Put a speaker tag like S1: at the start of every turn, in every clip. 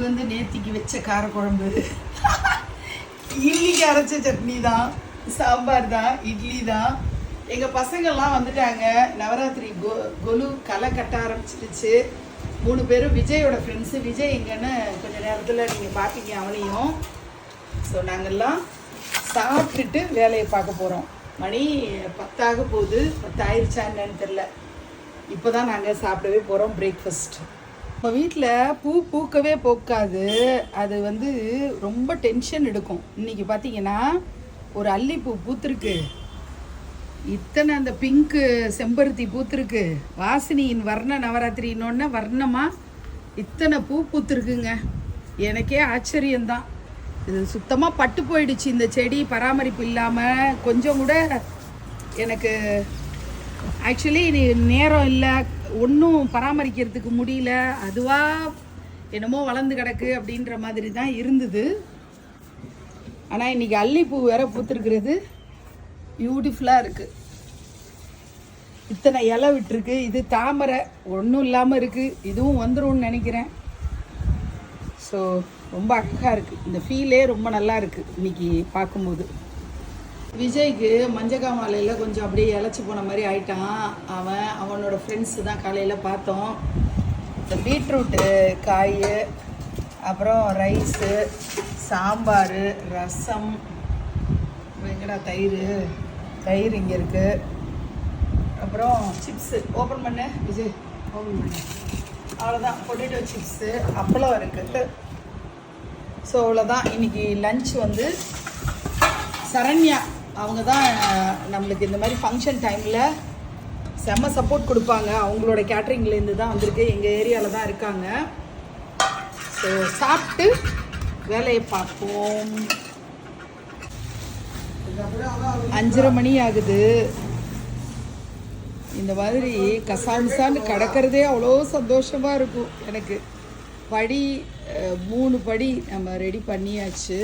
S1: வந்து நேத்திக்கு வச்ச காரக்குழம்பு, இன்னைக்கு அரைச்ச சட்னி தான், சாம்பார் தான், இட்லி தான். எங்கள் பசங்கள்லாம் வந்துட்டாங்க. நவராத்திரி கொலு களை கட்ட ஆரம்பிச்சிடுச்சு. 3 பேரும் விஜயோட ஃப்ரெண்ட்ஸு. விஜய் எங்கன்னு கொஞ்சம் நேரத்தில் நீங்கள் பார்ப்பீங்க அவனையும். ஸோ நாங்கள்லாம் சாப்பிட்டுட்டு வேலையை பார்க்க போகிறோம். மணி 10 போகுது. 10 ஆயிடுச்சா என்னன்னு தெரில. இப்போ தான் நாங்கள் சாப்பிடவே போகிறோம் பிரேக்ஃபாஸ்ட். நம்ம வீட்டில் பூ பூக்கவே போக்காது. அது வந்து ரொம்ப டென்ஷன் எடுக்கும். இன்றைக்கி பார்த்தீங்கன்னா ஒரு அல்லிப்பூ பூத்துருக்கு, இத்தனை அந்த பிங்க்கு செம்பருத்தி பூத்துருக்கு, வாசினியின் வர்ண நவராத்திரின்னொன்னே வர்ணமாக இத்தனை பூ பூத்துருக்குங்க. எனக்கே ஆச்சரியந்தான். இது சுத்தமாக பட்டு போயிடுச்சு இந்த செடி, பராமரிப்பு இல்லாமல். கொஞ்சம் கூட எனக்கு ஆக்சுவலி நேரம் இல்லை, ஒன்றும் பராமரிக்கிறதுக்கு முடியல. அதுவாக என்னமோ வளர்ந்து கிடக்கு அப்படின்ற மாதிரி தான் இருந்தது. ஆனால் இன்றைக்கி அல்லிப்பூ வேற பூத்துருக்கிறது பியூட்டிஃபுல்லாக இருக்குது. இத்தனை இலை விட்டுருக்கு. இது தாமரை ஒன்றும் இல்லாமல் இருக்குது. இதுவும் வந்துரும்னு நினைக்கிறேன். ஸோ ரொம்ப அழகாக இருக்குது. இந்த ஃபீலே ரொம்ப நல்லா இருக்குது இன்றைக்கி பார்க்கும்போது. விஜய்க்கு மஞ்சக்காமாலையில் கொஞ்சம் அப்படியே இழைச்சி போன மாதிரி ஆயிட்டான். அவனோட ஃப்ரெண்ட்ஸு தான் காலையில் பார்த்தோம். இந்த பீட்ரூட்டு காய், அப்புறம் ரைஸு, சாம்பார், ரசம், வெங்கடா தயிர் இங்கே இருக்குது. அப்புறம் சிப்ஸு ஓப்பன் பண்ணு விஜய், ஓப்பன் பண்ணு. அவ்வளோதான். பொட்டேட்டோ சிப்ஸு, அப்பளம் இருக்குது. ஸோ அவ்வளோதான். இன்றைக்கி லன்ச் வந்து சரண்யா அவங்க தான் நம்மளுக்கு இந்த மாதிரி ஃபங்க்ஷன் டைமில் செம்ம சப்போர்ட் கொடுப்பாங்க. அவங்களோட கேட்ரிங்லேருந்து தான் வந்திருக்கு. எங்கள் ஏரியாவில் தான் இருக்காங்க. ஸோ சாப்பிட்டு வேலையை பார்ப்போம். 5:30 மணி ஆகுது. இந்த மாதிரி கசாமிசான்னு கிடக்கிறதே அவ்வளோ சந்தோஷமாக இருக்கும் எனக்கு. படி 3 படி நம்ம ரெடி பண்ணியாச்சு.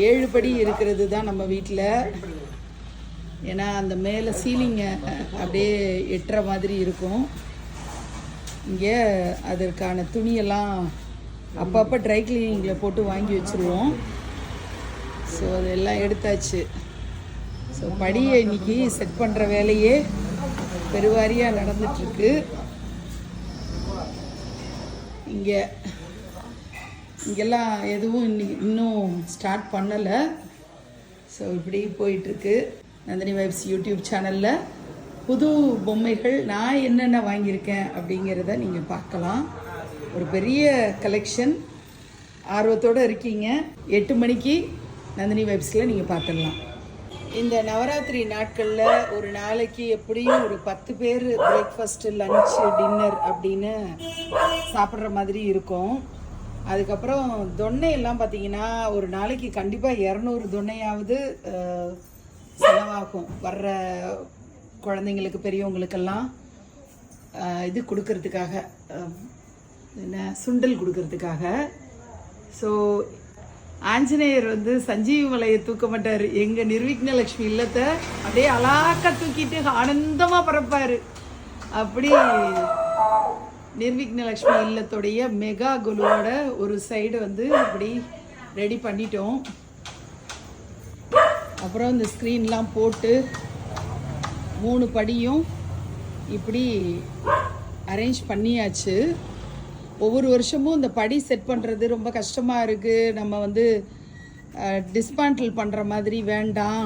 S1: 7 படி இருக்கிறது தான் நம்ம வீட்டில். ஏன்னா அந்த மேலே சீலிங்கை அப்படியே எட்டுற மாதிரி இருக்கும். இங்கே அதற்கான துணியெல்லாம் அப்பப்போ ட்ரை கிளீனிங்கில் போட்டு வாங்கி வச்சுருவோம். ஸோ அதெல்லாம் எடுத்தாச்சு. ஸோ படியை இன்றைக்கி செட் பண்ணுற வேலையே பெருவாரியாக நடந்துட்டுருக்கு. இங்கெல்லாம் எதுவும் இன்னும் ஸ்டார்ட் பண்ணலை. ஸோ இப்படி போயிட்டுருக்கு. நந்தினி வைப்ஸ் யூடியூப் சேனலில் புது பொம்மைகள் நான் என்னென்ன வாங்கியிருக்கேன் அப்படிங்கிறத நீங்கள் பார்க்கலாம். ஒரு பெரிய கலெக்ஷன். ஆர்வத்தோடு இருக்கீங்க. 8 மணிக்கு நந்தினி வைப்ஸில் நீங்கள் பார்த்துடலாம். இந்த நவராத்திரி நாட்களில் ஒரு நாளைக்கு எப்படியும் ஒரு 10 பேர் பிரேக்ஃபாஸ்ட்டு, லன்ச்சு, டின்னர் அப்படின்னு சாப்பிட்ற மாதிரி இருக்கும். அதுக்கப்புறம் தொன்னையெல்லாம் பார்த்திங்கன்னா ஒரு நாளைக்கு கண்டிப்பாக 200 தொன்னையாவது செலவாகும். வர்ற குழந்தைங்களுக்கு, பெரியவங்களுக்கெல்லாம் இது கொடுக்கறதுக்காக, என்ன சுண்டல் கொடுக்கறதுக்காக. ஸோ ஆஞ்சநேயர் வந்து சஞ்சீவி மலையை தூக்க மாட்டார். எங்கள் நிர்விக்னலக்ஷ்மி இல்லத்தை அப்படியே அலாக்க தூக்கிட்டு ஆனந்தமாக பறப்பார். அப்படி நிர்விக்னலக்ஷ்மி இல்லத்துடைய மெகா குலுவோட ஒரு சைடு வந்து இப்படி ரெடி பண்ணிட்டோம். அப்புறம் இந்த ஸ்க்ரீன்லாம் போட்டு 3 படியும் இப்படி அரேஞ்ச் பண்ணியாச்சு. ஒவ்வொரு வருஷமும் இந்த படி செட் பண்ணுறது ரொம்ப கஷ்டமாக இருக்குது. நம்ம வந்து டிஸ்மேண்டில் பண்ணுற மாதிரி வேண்டாம்,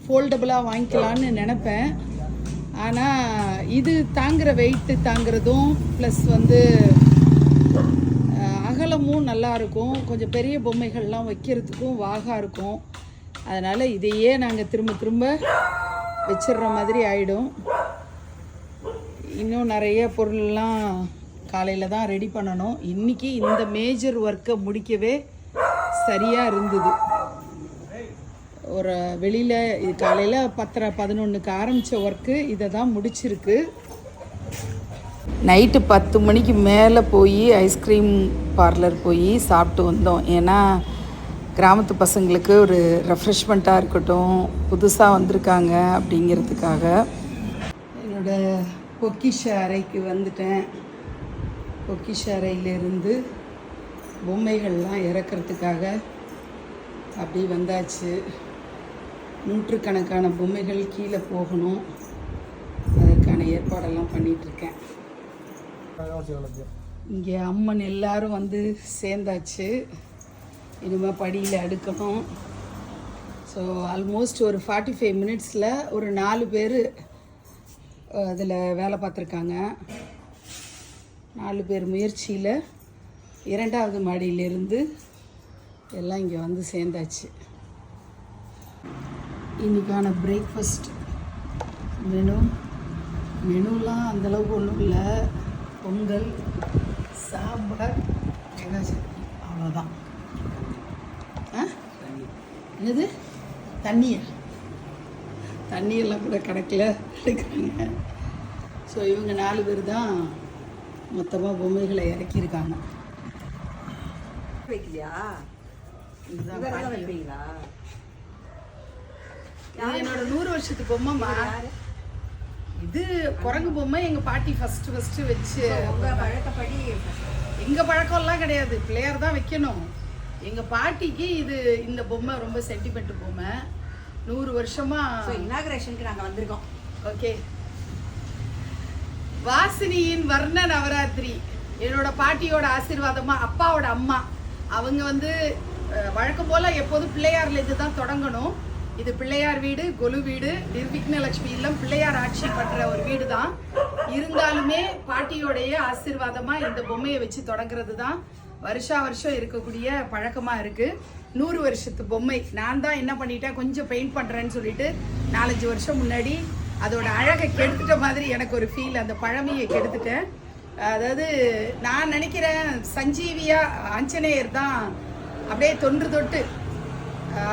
S1: ஃபோல்டபுளாக வாங்கிக்கலான்னு நினப்பேன். ஆனால் இது தாங்குகிற வெயிட்டு தாங்கிறதும் ப்ளஸ் வந்து அகலமும் நல்லாயிருக்கும். கொஞ்சம் பெரிய பொம்மைகள்லாம் வைக்கிறதுக்கும் வாகா இருக்கும். அதனால் இதையே நாங்கள் திரும்ப வச்சிடுற மாதிரி ஆகிடும். இன்னும் நிறைய பொருள்லாம் காலையில் தான் ரெடி பண்ணணும். இன்றைக்கி இந்த மேஜர் ஒர்க்கை முடிக்கவே சரியாக இருந்தது. ஒரு வெளியில் இது காலையில் 10-11க்கு ஆரம்பித்த ஒர்க்கு இதை தான் முடிச்சிருக்கு. நைட்டு 10 மணிக்கு மேலே போய் ஐஸ்கிரீம் பார்லர் போய் சாப்பிட்டு வந்தோம். ஏன்னா கிராமத்து பசங்களுக்கு ஒரு ரெஃப்ரெஷ்மெண்ட்டாக இருக்கட்டும், புதுசாக வந்திருக்காங்க அப்படிங்கிறதுக்காக. என்னோடய பொக்கிஷ அறைக்கு வந்துட்டேன். பொக்கிஷ அறையிலேருந்து பொம்மைகள்லாம் இறக்கிறதுக்காக அப்படி வந்தாச்சு. நூற்றுக்கணக்கான பொம்மைகள் கீழே போகணும். அதற்கான ஏற்பாடெல்லாம் பண்ணிகிட்ருக்கேன். இங்கே அம்மன் எல்லாரும் வந்து சேர்ந்தாச்சு. இனிமேல் படியில் அடுக்கணும். ஸோ ஆல்மோஸ்ட் ஒரு 45 மினிட்ஸில் ஒரு 4 பேர் அதில் வேலை பார்த்துருக்காங்க. 4 பேர் முயற்சியில் 2வது மாடியிலேருந்து எல்லாம் இங்கே வந்து சேர்ந்தாச்சு. இன்றைக்கான பிரேக்ஃபாஸ்ட் மெனுலாம் அந்தளவுக்கு ஒன்றும் இல்லை. பொங்கல், சாம்பார், தேங்காய் சட்னி, அவ்வளோதான். என்னது தண்ணியெல்லாம் கூட கணக்கில் எடுக்கிறாங்க. ஸோ இவங்க 4 பேர் தான் மொத்தமாக பொம்மைகளை இறக்கியிருக்காங்க. என்னோட 100 வருஷத்து பொம்மைமா இது. குரங்கு பொம்மை எங்கள் பாட்டி ஃபஸ்ட்டு வச்சு.
S2: பழக்கப்படி
S1: எங்கள் பழக்கம்லாம் கிடையாது, பிள்ளையார் தான் வைக்கணும். எங்கள் பாட்டிக்கு இது இந்த பொம்மை ரொம்ப சென்டிமெண்ட் பொம்மை. 100 வருஷமாக
S2: இனாகிரேஷனுக்கு நாங்கள் வந்திருக்கோம்.
S1: ஓகே. வாசினியின் வர்ண நவராத்திரி என்னோட பாட்டியோட ஆசீர்வாதமா. அப்பாவோட அம்மா அவங்க வந்து வழக்கம் போல் எப்போதும் பிள்ளையார்லேருந்து தான் தொடங்கணும். இது பிள்ளையார் வீடு, கொலு வீடு, நிர்விக்னலட்சுமி இல்லம், பிள்ளையார் ஆட்சி பண்ணுற ஒரு வீடு தான். இருந்தாலுமே பாட்டியோடைய ஆசீர்வாதமாக இந்த பொம்மையை வச்சு தொடங்குறது தான் வருஷம் இருக்கக்கூடிய பழக்கமாக இருக்குது. 100 வருஷத்து பொம்மை. நான் தான் என்ன பண்ணிட்டேன், கொஞ்சம் பெயிண்ட் பண்ணுறேன்னு சொல்லிட்டு 4-5 வருஷம் முன்னாடி அதோட அழகை கெடுத்துட்ட மாதிரி எனக்கு ஒரு ஃபீல். அந்த பழமையை கெடுத்துட்டேன். அதாவது நான் நினைக்கிறேன் சஞ்சீவியா ஆஞ்சநேயர் தான் அப்படியே தொட்டு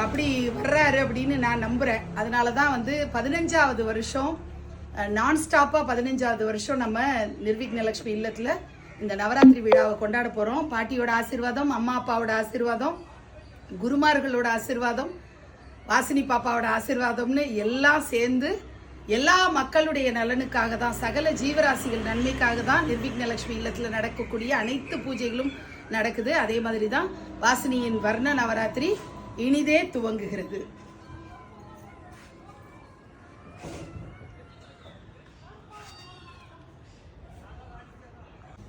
S1: அப்படி வர்றாரு அப்படின்னு நான் நம்புகிறேன். அதனால தான் வந்து 15வது வருஷம் நான்ஸ்டாப்பாக 15வது வருஷம் நம்ம நிர்விக்னலட்சுமி இல்லத்தில் இந்த நவராத்திரி விழாவை கொண்டாட போகிறோம். பாட்டியோட ஆசீர்வாதம், அம்மா அப்பாவோட ஆசீர்வாதம், குருமார்களோட ஆசீர்வாதம், வாசினி பாப்பாவோட ஆசீர்வாதம்னு எல்லாம் சேர்ந்து எல்லா மக்களுடைய நலனுக்காக தான், சகல ஜீவராசிகள் நன்மைக்காக தான் நிர்விக்னலட்சுமி இல்லத்தில் நடக்கக்கூடிய அனைத்து பூஜைகளும் நடக்குது. அதே மாதிரி தான் வாசினியின் வர்ண நவராத்திரி இனிதே துவங்குகிறது.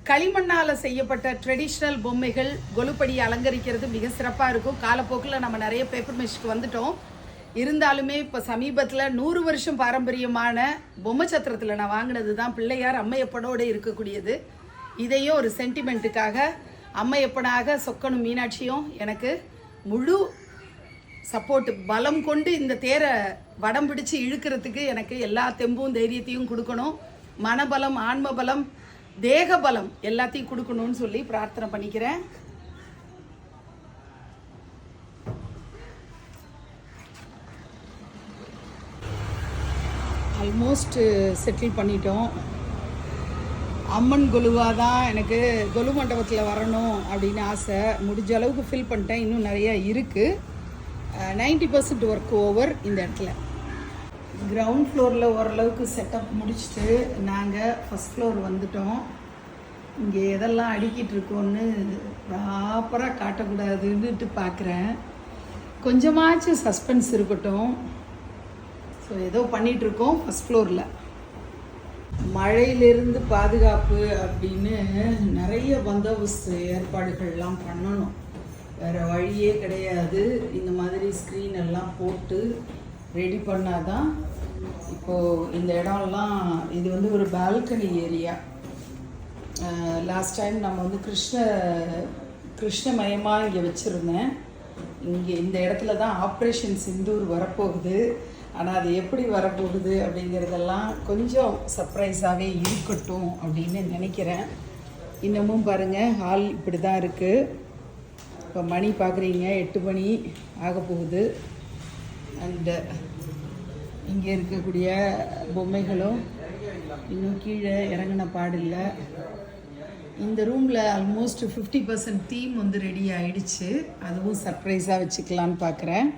S1: களிமண்ணால் செய்யப்பட்ட ட்ரெடிஷ்னல் பொம்மைகள் கொலுப்படியை அலங்கரிக்கிறது மிக சிறப்பாக இருக்கும். காலப்போக்கில் நம்ம நிறைய பேப்பர் மெஷ்க்கு வந்துட்டோம். இருந்தாலுமே இப்போ சமீபத்தில் 100 வருஷம் பாரம்பரியமான பொம்மை சத்திரத்தில் நான் வாங்கினது தான் பிள்ளையார் அம்மையப்பனோடு இருக்கக்கூடியது. இதையும் ஒரு சென்டிமெண்ட்டுக்காக அம்மையப்பனாக சொக்கனும் மீனாட்சியும் எனக்கு முழு சப்போர்ட் பலம் கொண்டு இந்த தேரை வடம் பிடிச்சு இழுக்கிறதுக்கு எனக்கு எல்லா தெம்பும் தைரியத்தையும் கொடுக்கணும். மனபலம், ஆன்ம பலம், தேக பலம் எல்லாத்தையும் கொடுக்கணும்னு சொல்லி பிரார்த்தனை பண்ணிக்கிறேன். ஆல்மோஸ்ட் செட்டில் பண்ணிட்டோம். அம்மன் கொலுவாக தான் எனக்கு கொலு மண்டபத்தில் வரணும் அப்படின்னு ஆசை. முடிஞ்ச அளவுக்கு ஃபில் பண்ணிட்டேன். இன்னும் நிறையா இருக்குது. 90% ஒர்க் ஓவர் இந்த இடத்துல. கிரவுண்ட் ஃப்ளோரில் ஓரளவுக்கு செட்டப் முடிச்சுட்டு நாங்கள் ஃபஸ்ட் ஃப்ளோர் வந்துட்டோம். இங்கே எதெல்லாம் அடிக்கிட்டு இருக்கோன்னு ப்ராப்பராக காட்டக்கூடாதுன்னுட்டு பார்க்குறேன். கொஞ்சமாச்சும் சஸ்பென்ஸ் இருக்கட்டும். ஸோ ஏதோ பண்ணிகிட்ருக்கோம் ஃபஸ்ட் ஃப்ளோரில். மழையிலிருந்து பாதுகாப்பு அப்படின்னு நிறைய பந்தோபஸ்து ஏற்பாடுகள்லாம் பண்ணணும். வேறு வழியே கிடையாது. இந்த மாதிரி ஸ்க்ரீன் எல்லாம் போட்டு ரெடி பண்ணால் தான். இப்போது இந்த இடம்லாம் இது வந்து ஒரு பால்கனி ஏரியா. லாஸ்ட் டைம் நம்ம வந்து கிருஷ்ணமயமாக இங்கே வச்சுருந்தேன். இங்கே இந்த இடத்துல தான் ஆப்ரேஷன் சிந்தூர் வரப்போகுது. ஆனால் அது எப்படி வரப்போகுது அப்படிங்கிறதெல்லாம் கொஞ்சம் சர்ப்ரைஸாகவே இருக்கட்டும் அப்படின்னு நினைக்கிறேன். இன்னமும் பாருங்கள், ஹால் இப்படி தான் இருக்குது. இப்போ மணி பார்க்குறீங்க, 8 மணி ஆக போகுது. அண்டு இங்கே இருக்கக்கூடிய பொம்மைகளும் இன்னும் கீழே இறங்கின பாடில்லை. இந்த ரூமில் ஆல்மோஸ்ட் 50% தீம் வந்து ரெடி ஆகிடுச்சு. அதுவும் சர்ப்ரைஸாக வச்சுக்கலான்னு பார்க்குறேன்.